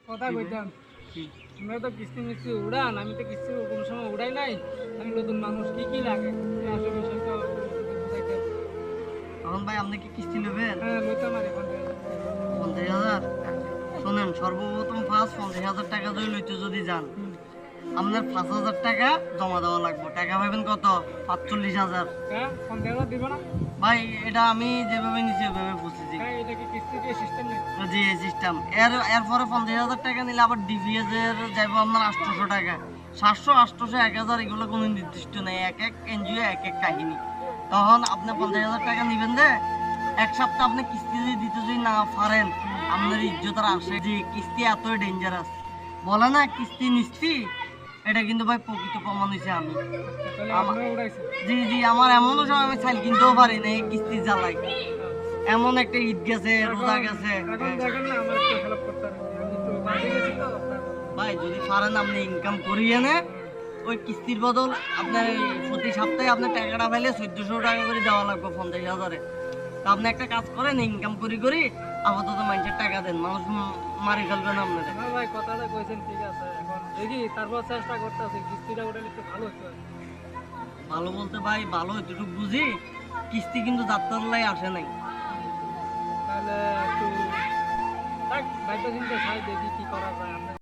কথা কইতাম আমরা তো কিস্তি মিস্তি উড়ান, আমি তো কিস্তি কোনো সময় উড়াই নাই। আমি নতুন মানুষ, কি কি লাগে আসলে বিষয়টা বুঝাইতে। তখন ভাই আপনি কি কিস্তি নেবেন? হ্যাঁ লইতাম আর এখন 50,000। শোনেন, সর্বপ্রথম ফার্স্ট 50,000 টাকা লইতে যদি যান, আপনার 5,000 টাকা জমা দেওয়া লাগবে। টাকা পাবেন কত? 45,000। হ্যাঁ 50,000 দিব না। ভাই এটা আমি যেভাবে নিচ্ছি ওইভাবে বুঝেছি। হ্যাঁ এটা কি কিস্তি দিয়ে সিস্টেম নেই? জি সিস্টেম। এরপরে 50,000 টাকা নিলে আবার ডিপিএস এর যাইবো আপনার 800 টাকা। 700, 800, 1,000 এগুলো কোনো নির্দিষ্ট নেই, এক এক এনজিও এক এক কাহিনী। তখন আপনি 50,000 টাকা নিবেন যে, এক সপ্তাহ আপনি কিস্তি যদি দিতে যদি না পারেন, আপনার ইজ্জতের আসে যে কিস্তি এতই ডেঞ্জারাস। বলে না কিস্তি নিস্তি, এটা কিন্তু ভাই প্রকৃত প্রমাণ হয়েছে আমি। তাহলে আমরা উড়াইছি। জি জি, আমার এমনও সময় আমি চাইল কিনতেও পারি না এই কিস্তি জ্বালাই। এমন একটা ঈদ গেছে, রোজা গেছে। এখন দেখেন না আমার একটু হেল্প করতে হবে, আমি তো বাড়ি গেছি তো আপনার। ভাই যদি পারেন আপনি ইনকাম করিয়ে নে, ওই কিস্তির বদল আপনার এই প্রতি সপ্তাহে আপনার টাকাটা পাইলে 1400 টাকা করে দেওয়া লাগবে 50,000-এ। তা আপনি একটা কাজ করেন, ইনকাম করি আপাতত মানুষের টাকা দেন, মানুষ মারি ফেলবে না আপনাদের। না ভাই কথাটা কইছেন ঠিক আছে, এখন দেখি তারপর চেষ্টা করতেছি কিস্তিটা উঠালে একটু ভালো হতো। ভালো বলতে ভাই ভালো এতটুকু বুঝি, কিস্তি কিন্তু যাত্রার লাই আসে নাই। তাহলে একটু থাক, ভাইটা চিন্তা চাই দেখি কি করা যায়।